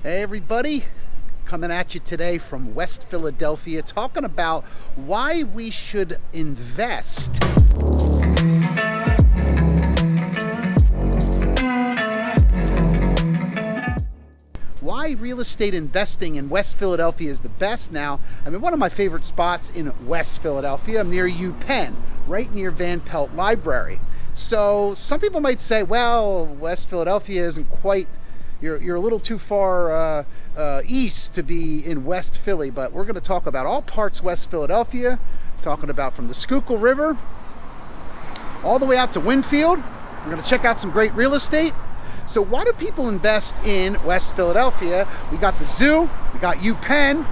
Hey everybody, coming at you today from West Philadelphia, talking about why we should invest. Why real estate investing in West Philadelphia is the best now. I mean, one of my favorite spots in West Philadelphia, I'm near UPenn, right near Van Pelt Library. So some people might say, well, West Philadelphia isn't quite, you're a little too far east to be in West Philly, but we're going to talk about all parts West Philadelphia, talking about from the Schuylkill River all the way out to Winfield. We're going to check out some great real estate. So why do people invest in West Philadelphia? We got the zoo, we got UPenn,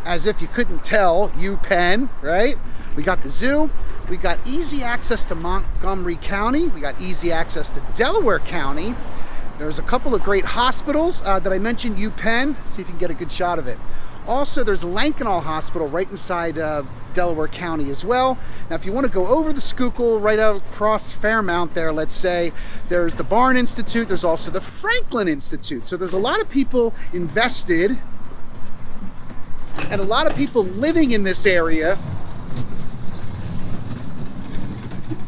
as if you couldn't tell, UPenn, right? We got the zoo, we got easy access to Montgomery County, we got easy access to Delaware County. There's a couple of great hospitals that I mentioned, UPenn, see if you can get a good shot of it. Also, there's Lankenau Hospital right inside Delaware County as well. Now, if you want to go over the Schuylkill, right out across Fairmount there, let's say, there's the Barn Institute, there's also the Franklin Institute. So there's a lot of people invested and a lot of people living in this area.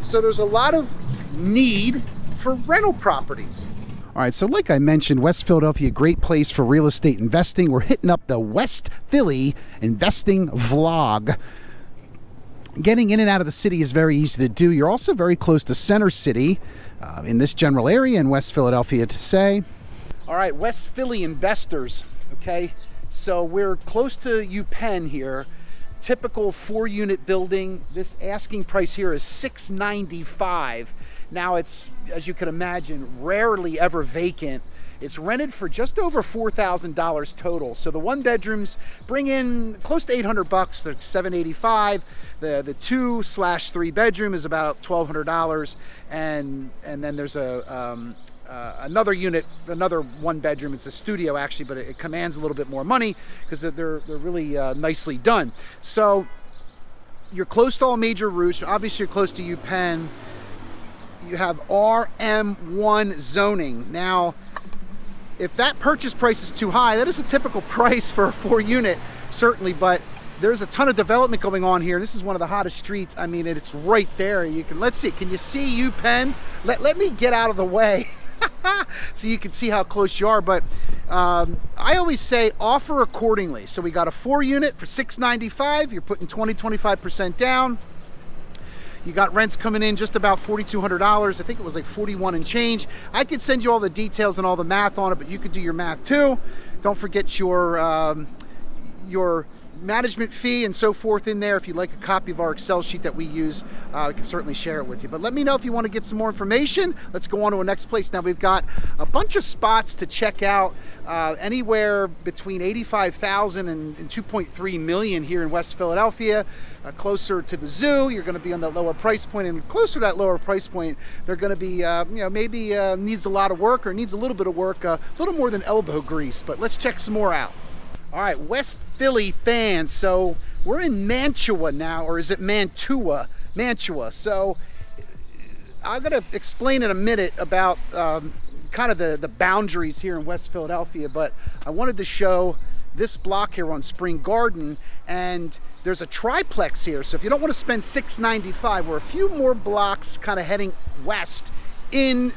So there's a lot of need for rental properties. All right, so like I mentioned, West Philadelphia, great place for real estate investing. We're hitting up the West Philly investing vlog. Getting in and out of the city is very easy to do. You're also very close to Center City in this general area in West Philadelphia to say. All right, West Philly investors, okay? So we're close to UPenn here. Typical 4-unit building. This asking price here is $695. Now it's, as you can imagine, rarely ever vacant. It's rented for just over $4,000 total. So the 1-bedrooms bring in close to $800. They're $785. The 2/3 bedroom is about $1,200, and then there's another unit, another 1-bedroom. It's a studio actually, but it commands a little bit more money because they're really nicely done. So you're close to all major routes. Obviously, you're close to UPenn. You have RM1 zoning. Now, if that purchase price is too high, that is a typical price for a 4-unit, certainly, but there's a ton of development going on here. This is one of the hottest streets. I mean, it's right there. You can, let's see, can you see UPenn? Let me get out of the way so you can see how close you are, but I always say offer accordingly. So we got a 4-unit for $695. You're putting 25% down. You got rents coming in just about $4,200. I think it was like 41 and change. I could send you all the details and all the math on it, but you could do your math too. Don't forget your management fee and so forth in there. If you'd like a copy of our Excel sheet that we use, we can certainly share it with you. But let me know if you want to get some more information. Let's go on to the next place. Now we've got a bunch of spots to check out, anywhere between $85,000 and $2.3 million here in West Philadelphia. Closer to the zoo, you're going to be on the lower price point, and closer to that lower price point, they're going to be, maybe needs a lot of work or needs a little bit of work, a little more than elbow grease. But let's check some more out. All right, West Philly fans. So we're in Mantua now, or is it Mantua? Mantua. So I'm going to explain in a minute about kind of the boundaries here in West Philadelphia, but I wanted to show this block here on Spring Garden, and there's a triplex here. So if you don't want to spend $695, we're a few more blocks kind of heading west into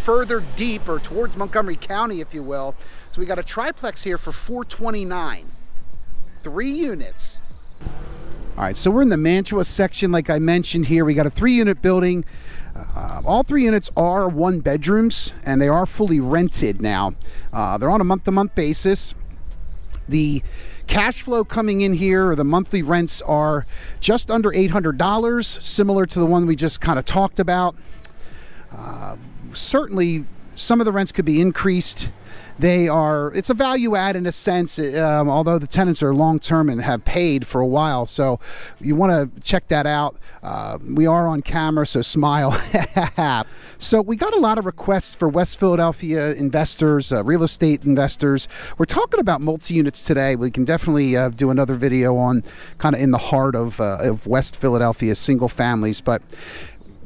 further deep or towards Montgomery County, if you will. So we got a triplex here for $429, 3 units. All right, so we're in the Mantua section, like I mentioned here. We got a 3-unit building. All 3 units are 1-bedrooms, and they are fully rented now. They're on a month-to-month basis. The cash flow coming in here, or the monthly rents, are just under $800, similar to the one we just kind of talked about. Certainly, some of the rents could be increased. It's a value add in a sense, although the tenants are long-term and have paid for a while. So you want to check that out. We are on camera, so smile. So we got a lot of requests for West Philadelphia investors, real estate investors. We're talking about multi-units today. We can definitely do another video on kind of in the heart of West Philadelphia, single families. But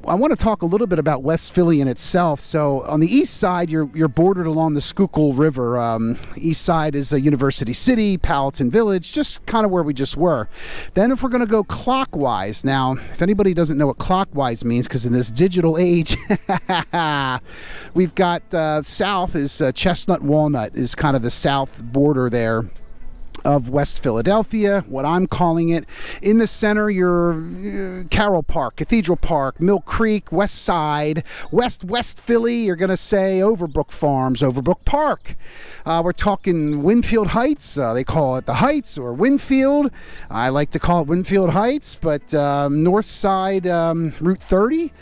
I want to talk a little bit about West Philly in itself. So on the east side, you're bordered along the Schuylkill River. East side is University City, Powelton Village, just kind of where we just were. Then if we're going to go clockwise, now, if anybody doesn't know what clockwise means, because in this digital age, we've got south is Chestnut Walnut is kind of the south border there of West Philadelphia, what I'm calling it. In the center, you're Carroll Park, Cathedral Park, Mill Creek, West Side, West Philly, you're going to say Overbrook Farms, Overbrook Park. We're talking Winfield Heights. They call it the Heights or Winfield. I like to call it Winfield Heights, but north side, Route 30.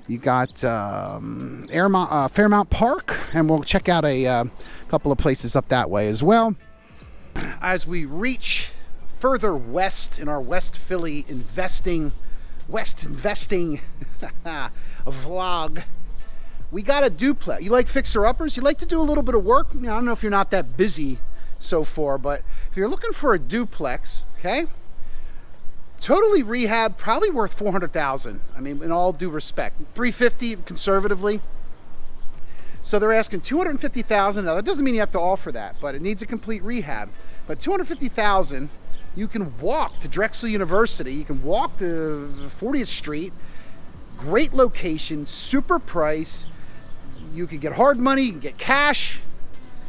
You got Fairmount Park, and we'll check out a couple of places up that way as well. As we reach further west in our West Philly investing vlog, we got a duplex. You like fixer-uppers? You like to do a little bit of work? I don't know if you're not that busy so far, but if you're looking for a duplex, okay, totally rehab, probably worth $400,000. I mean, in all due respect, $350 conservatively. So they're asking $250,000. Now that doesn't mean you have to offer that, but it needs a complete rehab. But $250,000, you can walk to Drexel University. You can walk to 40th Street. Great location, super price. You can get hard money, you can get cash.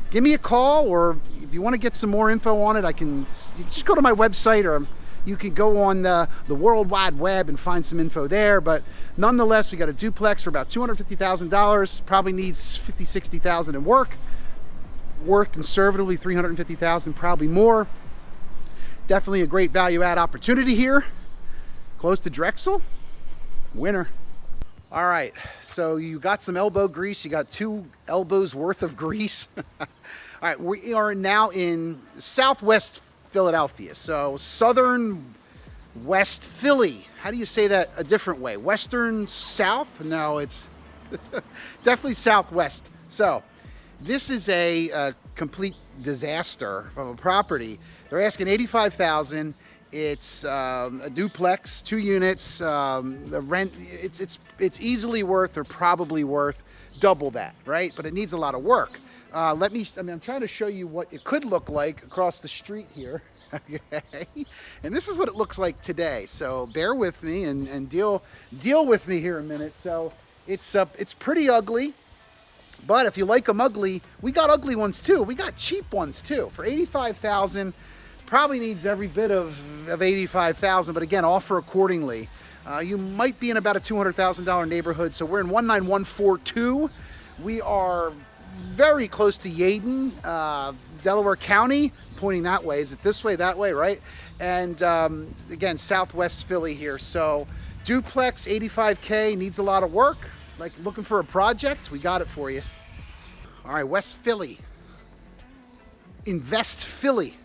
Give me a call, or if you want to get some more info on it, you can just go to my website, or you can go on the World Wide Web and find some info there. But nonetheless, we got a duplex for about $250,000. Probably needs $50,000, $60,000 in work. Worth conservatively $350,000, probably more. Definitely a great value add opportunity here. Close to Drexel. Winner. All right, so you got some elbow grease. You got 2 elbows worth of grease. All right, we are now in Southwest Philadelphia, so southern West Philly. How do you say that a different way? Western South? No, it's definitely Southwest. So this is a complete disaster of a property. They're asking $85,000. It's a duplex, 2 units. The rent, it's easily worth, or probably worth, double that, right? But it needs a lot of work. I'm trying to show you what it could look like across the street here. Okay, and this is what it looks like today. So bear with me and deal with me here a minute. So it's pretty ugly, but if you like them ugly, we got ugly ones too. We got cheap ones too for $85,000. Probably needs every bit of $85,000, but again, offer accordingly. You might be in about a $200,000 neighborhood. So we're in 19142. We are very close to Yeadon, Delaware County, pointing that way. Is it this way, that way, right? And again, Southwest Philly here. So duplex, $85K, needs a lot of work. Like looking for a project, we got it for you. All right, West Philly. Invest Philly.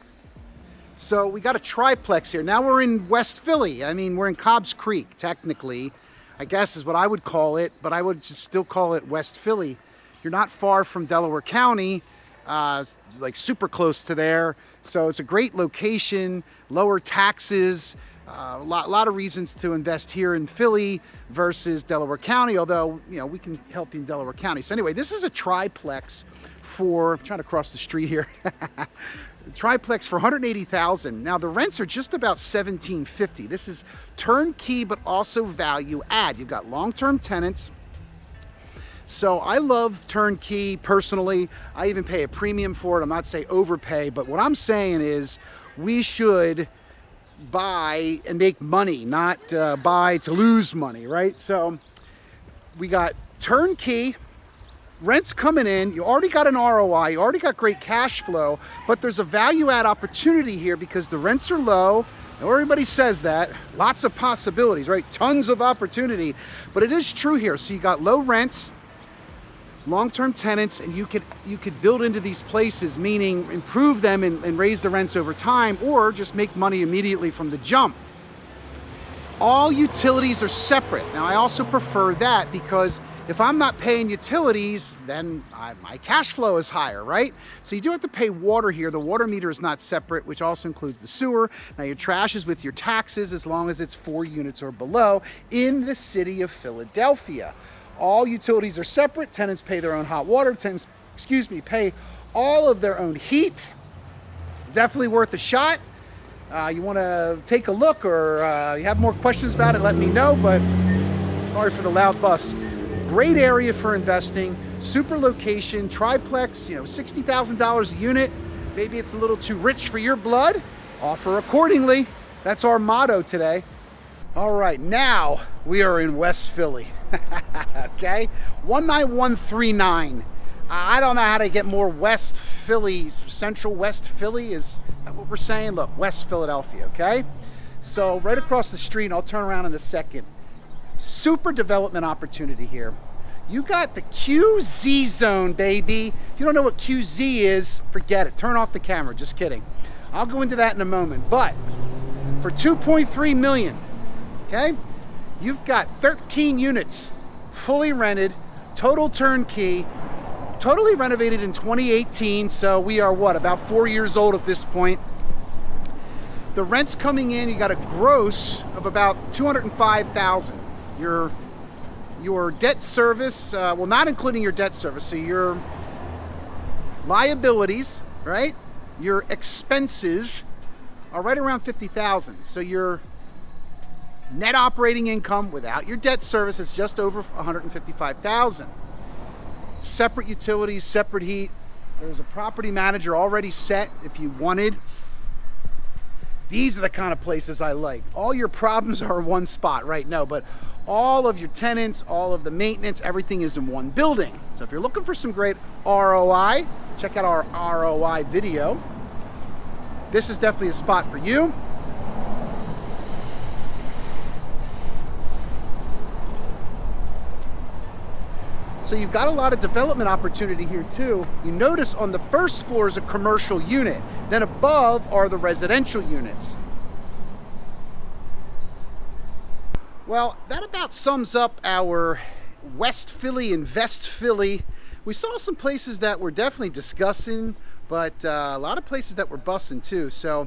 So we got a triplex here. Now we're in West Philly. I mean, we're in Cobbs Creek, technically, I guess is what I would call it, but I would just still call it West Philly. You're not far from Delaware County, like super close to there. So it's a great location, lower taxes, a lot of reasons to invest here in Philly versus Delaware County, although, you know, we can help you in Delaware County. So anyway, this is a triplex for, I'm trying to cross the street here. Triplex for $180,000. Now the rents are just about $17.50. This is turnkey, but also value add. You've got long-term tenants. So I love turnkey personally. I even pay a premium for it. I'm not saying overpay, but what I'm saying is we should buy and make money, not buy to lose money, right? So we got turnkey, rent's coming in, you already got an ROI, you already got great cash flow, but there's a value add opportunity here because the rents are low. Everybody says that, lots of possibilities, right? Tons of opportunity, but it is true here. So you got low rents, long-term tenants, and you could build into these places, meaning improve them and raise the rents over time, or just make money immediately from the jump. All utilities are separate. Now I also prefer that because if I'm not paying utilities, then my cash flow is higher, right? So you do have to pay water here. The water meter is not separate, which also includes the sewer. Now your trash is with your taxes as long as it's 4 units or below in the city of Philadelphia. All utilities are separate. Tenants pay their own hot water. Tenants, pay all of their own heat. Definitely worth a shot. You want to take a look, or you have more questions about it, let me know, but sorry for the loud bus. Great area for investing, super location, triplex, $60,000 a unit. Maybe it's a little too rich for your blood. Offer accordingly. That's our motto today. All right, now we are in West Philly. Okay, 19139. I don't know how to get more West Philly. Central West Philly, is that what we're saying? Look, West Philadelphia, okay? So right across the street, and I'll turn around in a second. Super development opportunity here. You got the QZ zone, baby. If you don't know what QZ is, forget it. Turn off the camera, just kidding. I'll go into that in a moment. But for $2.3 million, okay, you've got 13 units, fully rented, total turnkey, totally renovated in 2018. So we are what, about 4 years old at this point. The rent's coming in, you got a gross of about $205,000. Your debt service, well, not including your debt service, so your liabilities, right? Your expenses are right around $50,000. So your net operating income without your debt service is just over $155,000. Separate utilities, separate heat. There's a property manager already set if you wanted. These are the kind of places I like. All your problems are in one spot, right? No, but all of your tenants, all of the maintenance, everything is in one building. So if you're looking for some great ROI, check out our ROI video. This is definitely a spot for you. So you've got a lot of development opportunity here too. You notice on the first floor is a commercial unit. Then above are the residential units. Well, that about sums up our West Philly and Vest Philly. We saw some places that we're definitely discussing, but a lot of places that we're bussing too. So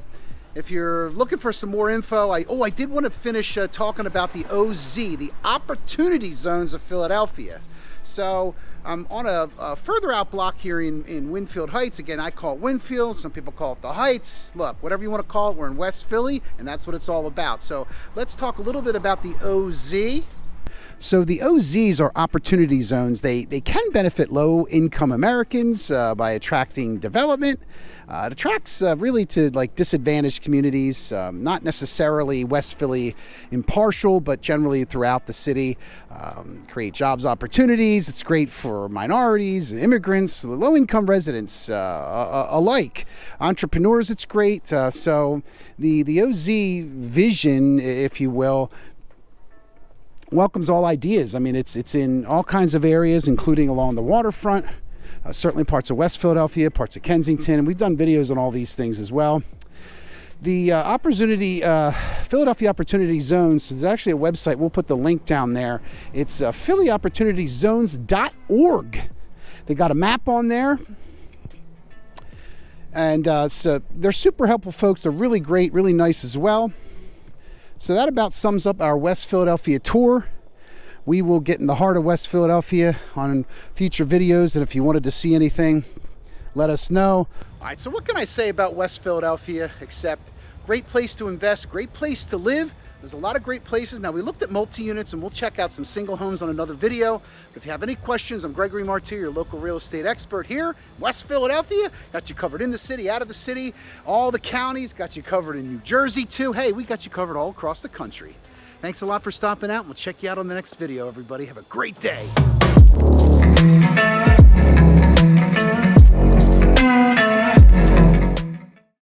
if you're looking for some more info, I did want to finish talking about the OZ, the Opportunity Zones of Philadelphia. So I'm on a further out block here in Winfield Heights. Again, I call it Winfield. Some people call it the Heights. Look, whatever you want to call it, we're in West Philly, and that's what it's all about. So let's talk a little bit about the OZ. So the OZs are opportunity zones. They can benefit low-income Americans by attracting development. It attracts really to like disadvantaged communities, not necessarily West Philly impartial, but generally throughout the city. Create jobs opportunities. It's great for minorities, immigrants, low-income residents alike. Entrepreneurs, it's great. So the OZ vision, if you will, welcomes all ideas. I mean, it's in all kinds of areas, including along the waterfront, certainly parts of West Philadelphia, parts of Kensington, and we've done videos on all these things as well. The Philadelphia Opportunity Zones, there's actually a website, we'll put the link down there. It's phillyopportunityzones.org. They got a map on there. And so they're super helpful folks. They're really great, really nice as well. So that about sums up our West Philadelphia tour. We will get in the heart of West Philadelphia on future videos, and if you wanted to see anything, let us know. All right, so what can I say about West Philadelphia except great place to invest, great place to live. There's a lot of great places. Now, we looked at multi-units, and we'll check out some single homes on another video. But if you have any questions, I'm Gregory Martir, your local real estate expert here. West Philadelphia, got you covered in the city, out of the city, all the counties, got you covered in New Jersey too. Hey, we got you covered all across the country. Thanks a lot for stopping out, and we'll check you out on the next video, everybody. Have a great day.